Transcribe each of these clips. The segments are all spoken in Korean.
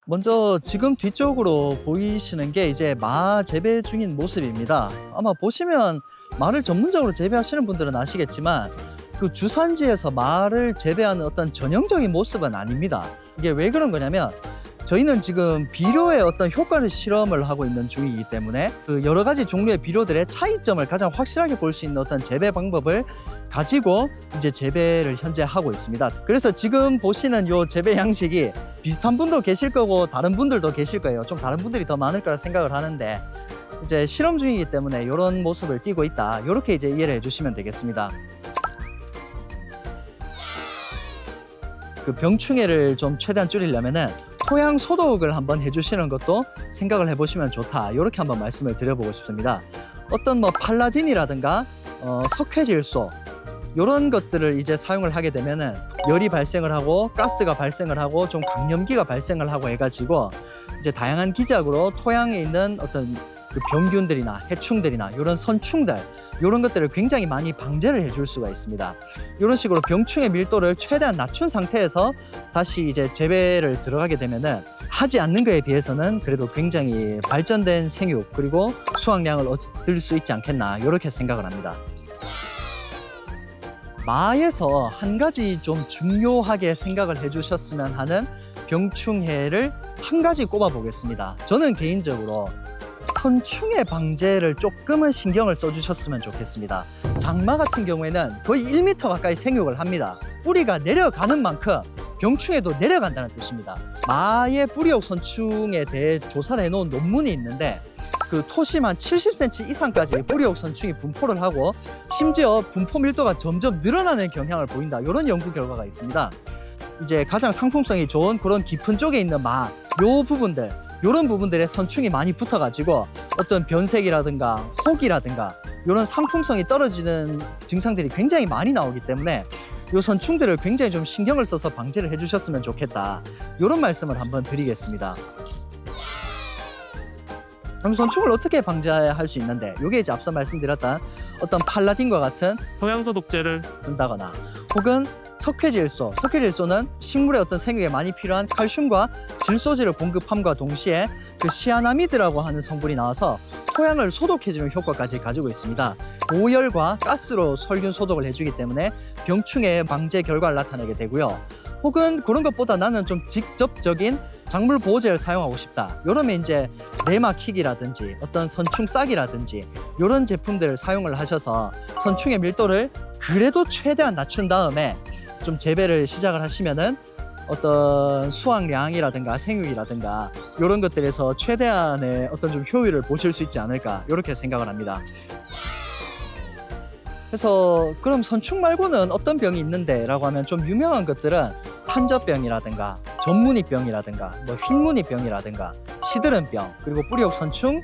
먼저 지금 뒤쪽으로 보이시는 게 이제 마 재배 중인 모습입니다. 아마 보시면 마를 전문적으로 재배하시는 분들은 아시겠지만 그 주산지에서 마를 재배하는 어떤 전형적인 모습은 아닙니다. 이게 왜 그런 거냐면 저희는 지금 비료의 어떤 효과를 실험을 하고 있는 중이기 때문에 그 여러 가지 종류의 비료들의 차이점을 가장 확실하게 볼 수 있는 어떤 재배 방법을 가지고 이제 재배를 현재 하고 있습니다. 그래서 지금 보시는 요 재배 양식이 비슷한 분도 계실 거고 다른 분들도 계실 거예요. 좀 다른 분들이 더 많을 거라 생각을 하는데 이제 실험 중이기 때문에 이런 모습을 띠고 있다. 이렇게 이제 이해를 해주시면 되겠습니다. 그 병충해를 좀 최대한 줄이려면은 토양 소독을 한번 해주시는 것도 생각을 해보시면 좋다. 이렇게 한번 말씀을 드려보고 싶습니다. 어떤 뭐 팔라딘이라든가 석회질소 이런 것들을 이제 사용을 하게 되면은 열이 발생을 하고 가스가 발생을 하고 좀 강염기가 발생을 하고 해가지고 이제 다양한 기작으로 토양에 있는 어떤 그 병균들이나 해충들이나 이런 선충들 이런 것들을 굉장히 많이 방제를 해줄 수가 있습니다. 이런 식으로 병충해 밀도를 최대한 낮춘 상태에서 다시 이제 재배를 들어가게 되면은 하지 않는 거에 비해서는 그래도 굉장히 발전된 생육 그리고 수확량을 얻을 수 있지 않겠나 이렇게 생각을 합니다. 마에서 한 가지 좀 중요하게 생각을 해주셨으면 하는 병충해를 한 가지 꼽아 보겠습니다. 저는 개인적으로 선충해 방제를 조금은 신경을 써주셨으면 좋겠습니다. 장마 같은 경우에는 거의 1m 가까이 생육을 합니다. 뿌리가 내려가는 만큼 병충해도 내려간다는 뜻입니다. 마의 뿌리옥 선충에 대해 조사를 해놓은 논문이 있는데 그 토심 한 70cm 이상까지 뿌리옥 선충이 분포를 하고 심지어 분포 밀도가 점점 늘어나는 경향을 보인다. 이런 연구 결과가 있습니다. 이제 가장 상품성이 좋은 그런 깊은 쪽에 있는 마, 요 부분들 이런 부분들에 선충이 많이 붙어가지고 어떤 변색이라든가 혹이라든가 이런 상품성이 떨어지는 증상들이 굉장히 많이 나오기 때문에 이 선충들을 굉장히 좀 신경을 써서 방제를 해주셨으면 좋겠다. 이런 말씀을 한번 드리겠습니다. 그럼 선충을 어떻게 방제할 수 있는데 이게 이제 앞서 말씀드렸던 어떤 팔라딘과 같은 토양소독제를 쓴다거나 혹은 석회질소는 식물의 어떤 생육에 많이 필요한 칼슘과 질소질을 공급함과 동시에 그 시아나미드라고 하는 성분이 나와서 토양을 소독해주는 효과까지 가지고 있습니다. 고열과 가스로 살균 소독을 해주기 때문에 병충해 방제 결과를 나타내게 되고요. 혹은 그런 것보다 나는 좀 직접적인 작물 보호제를 사용하고 싶다. 이러면 이제 네마킥이라든지 어떤 선충 싹이라든지 이런 제품들을 사용을 하셔서 선충의 밀도를 그래도 최대한 낮춘 다음에 좀 재배를 시작을 하시면은 어떤 수확량이라든가 생육이라든가 이런 것들에서 최대한의 어떤 좀 효율을 보실 수 있지 않을까 이렇게 생각을 합니다. 그래서 그럼 선충 말고는 어떤 병이 있는데 라고 하면 좀 유명한 것들은 탄저병이라든가 전무늬병이라든가 뭐 흰무늬병이라든가 시드름병 그리고 뿌리옥 선충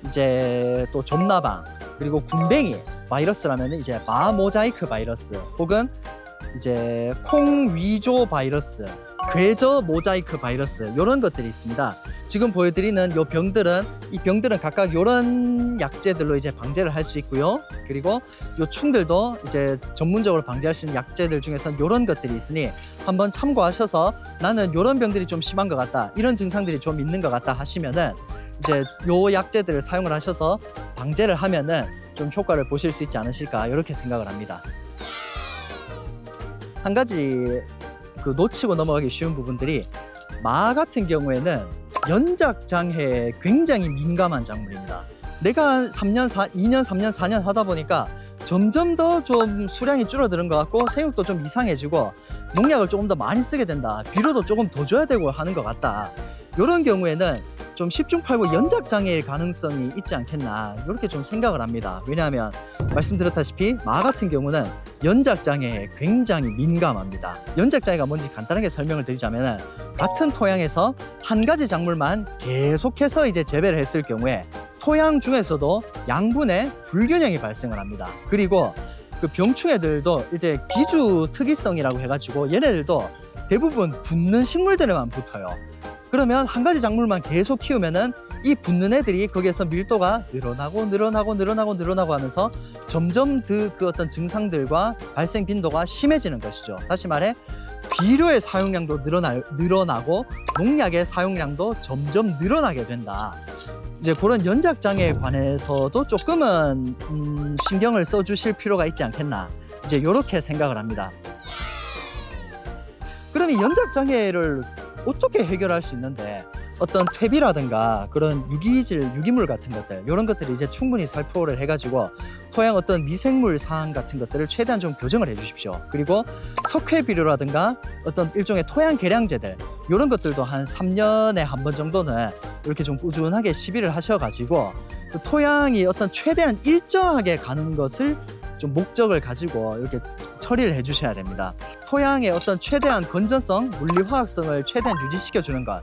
이제 또 점나방 그리고 군뱅이 바이러스라면 이제 마모자이크 바이러스 혹은 이제 콩위조 바이러스 괴저 모자이크 바이러스 이런 것들이 있습니다. 지금 보여드리는 이 병들은 각각 이런 약재들로 이제 방제를 할 수 있고요. 그리고 이 충들도 이제 전문적으로 방제할 수 있는 약재들 중에서는 이런 것들이 있으니 한번 참고하셔서 나는 이런 병들이 좀 심한 것 같다, 이런 증상들이 좀 있는 것 같다 하시면은 이제 요 약재들을 사용을 하셔서 방제를 하면은 좀 효과를 보실 수 있지 않으실까 이렇게 생각을 합니다. 한 가지 그 놓치고 넘어가기 쉬운 부분들이 마 같은 경우에는 연작 장애에 굉장히 민감한 작물입니다. 내가 2년, 3년, 4년 하다 보니까 점점 더 좀 수량이 줄어드는 것 같고 생육도 좀 이상해지고 농약을 조금 더 많이 쓰게 된다. 비료도 조금 더 줘야 되고 하는 것 같다. 이런 경우에는 좀 10중 8구 연작 장애일 가능성이 있지 않겠나 이렇게 좀 생각을 합니다. 왜냐하면 말씀드렸다시피 마 같은 경우는 연작 장애에 굉장히 민감합니다. 연작 장애가 뭔지 간단하게 설명을 드리자면 같은 토양에서 한 가지 작물만 계속해서 이제 재배를 했을 경우에 토양 중에서도 양분의 불균형이 발생을 합니다. 그리고 그 병충해들도 이제 기주 특이성이라고 해가지고 얘네들도 대부분 붙는 식물들에만 붙어요. 그러면 한 가지 작물만 계속 키우면은 이 붙는 애들이 거기에서 밀도가 늘어나고 하면서 점점 그 어떤 증상들과 발생 빈도가 심해지는 것이죠. 다시 말해 비료의 사용량도 늘어나고 농약의 사용량도 점점 늘어나게 된다. 이제 그런 연작 장애에 관해서도 조금은 신경을 써주실 필요가 있지 않겠나, 이제 이렇게 생각을 합니다. 그럼 이 연작 장애를 어떻게 해결할 수 있는데, 어떤 퇴비라든가 그런 유기물 같은 것들, 이런 것들을 이제 충분히 살포를 해가지고 토양 어떤 미생물 사항 같은 것들을 최대한 좀 교정을 해주십시오. 그리고 석회 비료라든가 어떤 일종의 토양 개량제들, 이런 것들도 한 3년에 한 번 정도는 이렇게 좀 꾸준하게 시비를 하셔가지고 그 토양이 어떤 최대한 일정하게 가는 것을 좀 목적을 가지고 이렇게 처리를 해주셔야 됩니다. 토양의 어떤 최대한 건전성, 물리화학성을 최대한 유지시켜 주는 것,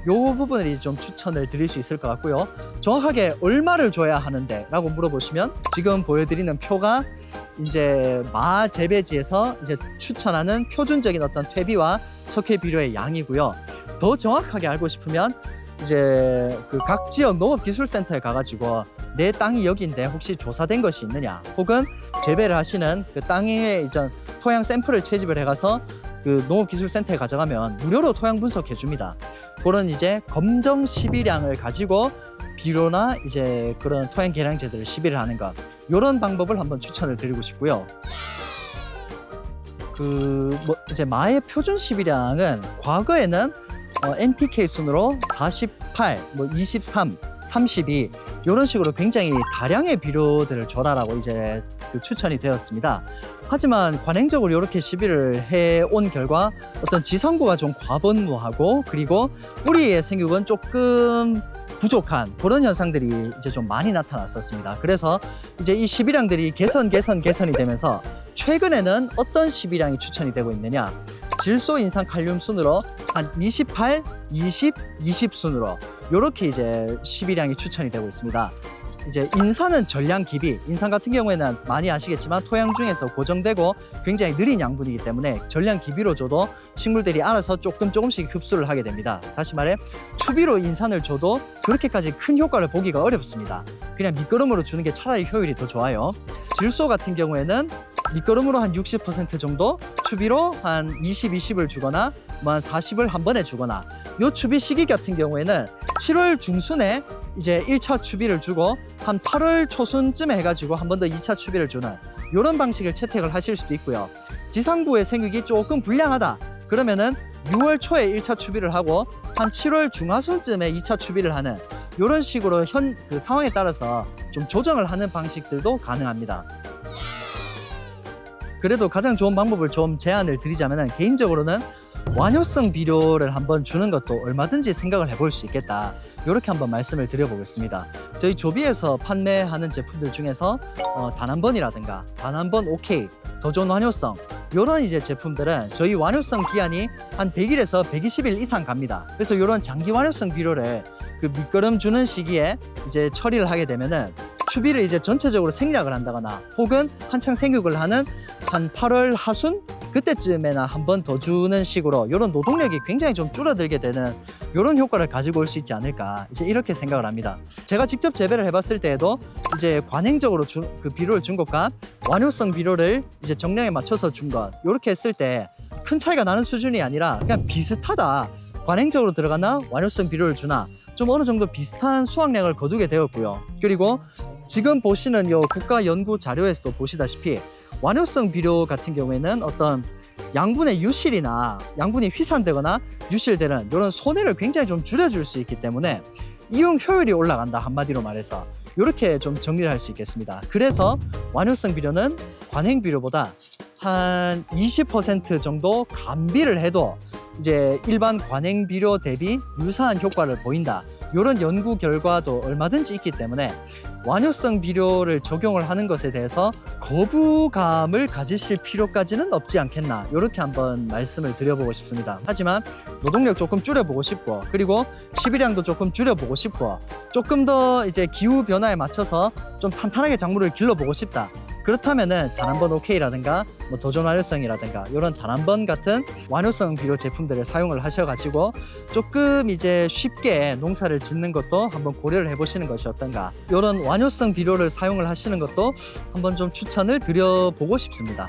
요 부분을 좀 추천을 드릴 수 있을 것 같고요. 정확하게 얼마를 줘야 하는데 라고 물어보시면, 지금 보여드리는 표가 이제 마 재배지에서 이제 추천하는 표준적인 어떤 퇴비와 석회 비료의 양이고요. 더 정확하게 알고 싶으면 이제 그 각 지역 농업기술센터에 가가지고 내 땅이 여기인데 혹시 조사된 것이 있느냐, 혹은 재배를 하시는 그 땅에 이제 토양 샘플을 채집을 해가서 그 농업기술센터에 가져가면 무료로 토양 분석해 줍니다. 그런 이제 검정 시비량을 가지고 비료나 이제 그런 토양 개량제들을 시비를 하는 것, 이런 방법을 한번 추천을 드리고 싶고요. 이제 마의 표준 시비량은 과거에는 NPK 순으로 48, 23, 32 이런 식으로 굉장히 다량의 비료들을 줘라라고 이제 추천이 되었습니다. 하지만 관행적으로 이렇게 시비를 해온 결과 어떤 지상부가 좀 과번무하고, 그리고 뿌리의 생육은 조금 부족한 그런 현상들이 이제 좀 많이 나타났었습니다. 그래서 이제 이 시비량들이 개선이 되면서 최근에는 어떤 시비량이 추천이 되고 있느냐, 질소 인산 칼륨 순으로 한 28, 20, 20 순으로 이렇게 이제 시비량이 추천이 되고 있습니다. 이제 인산은 전량 기비, 인산 같은 경우에는 많이 아시겠지만 토양 중에서 고정되고 굉장히 느린 양분이기 때문에 전량 기비로 줘도 식물들이 알아서 조금씩 흡수를 하게 됩니다. 다시 말해 추비로 인산을 줘도 그렇게까지 큰 효과를 보기가 어렵습니다. 그냥 밑거름으로 주는 게 차라리 효율이 더 좋아요. 질소 같은 경우에는 밑거름으로 한 60% 정도, 추비로 한 20, 20을 주거나 뭐 한 40을 한 번에 주거나, 요 추비 시기 같은 경우에는 7월 중순에 이제 1차 추비를 주고 한 8월 초순쯤에 해가지고 한 번 더 2차 추비를 주는 이런 방식을 채택을 하실 수도 있고요. 지상부의 생육이 조금 불량하다 그러면은 6월 초에 1차 추비를 하고 한 7월 중하순쯤에 2차 추비를 하는 이런 식으로 그 상황에 따라서 좀 조정을 하는 방식들도 가능합니다. 그래도 가장 좋은 방법을 좀 제안을 드리자면, 개인적으로는 완효성 비료를 한번 주는 것도 얼마든지 생각을 해볼 수 있겠다, 이렇게 한번 말씀을 드려보겠습니다. 저희 조비에서 판매하는 제품들 중에서 단 한 번이라든가 단 한 번 OK, 더 좋은 완효성, 이런 이제 제품들은 저희 완효성 기한이 한 100일에서 120일 이상 갑니다. 그래서 이런 장기 완효성 비료를 그 밑거름 주는 시기에 이제 처리를 하게 되면은 추비를 이제 전체적으로 생략을 한다거나, 혹은 한창 생육을 하는 한 8월 하순 그때쯤에나 한 번 더 주는 식으로 이런 노동력이 굉장히 좀 줄어들게 되는 이런 효과를 가지고 올 수 있지 않을까, 이제 이렇게 생각을 합니다. 제가 직접 재배를 해봤을 때에도 이제 관행적으로 그 비료를 준 것과 완효성 비료를 이제 정량에 맞춰서 준 것, 이렇게 했을 때 큰 차이가 나는 수준이 아니라 그냥 비슷하다, 관행적으로 들어가나 완효성 비료를 주나 좀 어느 정도 비슷한 수확량을 거두게 되었고요. 그리고 지금 보시는 이 국가 연구 자료에서도 보시다시피 완효성 비료 같은 경우에는 어떤 양분의 유실이나 양분이 휘산되거나 유실되는 이런 손해를 굉장히 좀 줄여줄 수 있기 때문에 이용 효율이 올라간다, 한마디로 말해서 이렇게 좀 정리를 할 수 있겠습니다. 그래서 완효성 비료는 관행 비료보다 한 20% 정도 감비를 해도 이제 일반 관행 비료 대비 유사한 효과를 보인다, 이런 연구 결과도 얼마든지 있기 때문에 완효성 비료를 적용을 하는 것에 대해서 거부감을 가지실 필요까지는 없지 않겠나, 이렇게 한번 말씀을 드려보고 싶습니다. 하지만 노동력 조금 줄여보고 싶고, 그리고 시비량도 조금 줄여보고 싶고, 조금 더 이제 기후 변화에 맞춰서 좀 탄탄하게 작물을 길러보고 싶다, 그렇다면은 단 한 번 OK라든가 뭐 도전 완효성이라든가 이런 단 한 번 같은 완효성 비료 제품들을 사용을 하셔가지고 조금 이제 쉽게 농사를 짓는 것도 한번 고려를 해보시는 것이 어떤가, 이런 완효성 비료를 사용을 하시는 것도 한번 좀 추천을 드려보고 싶습니다.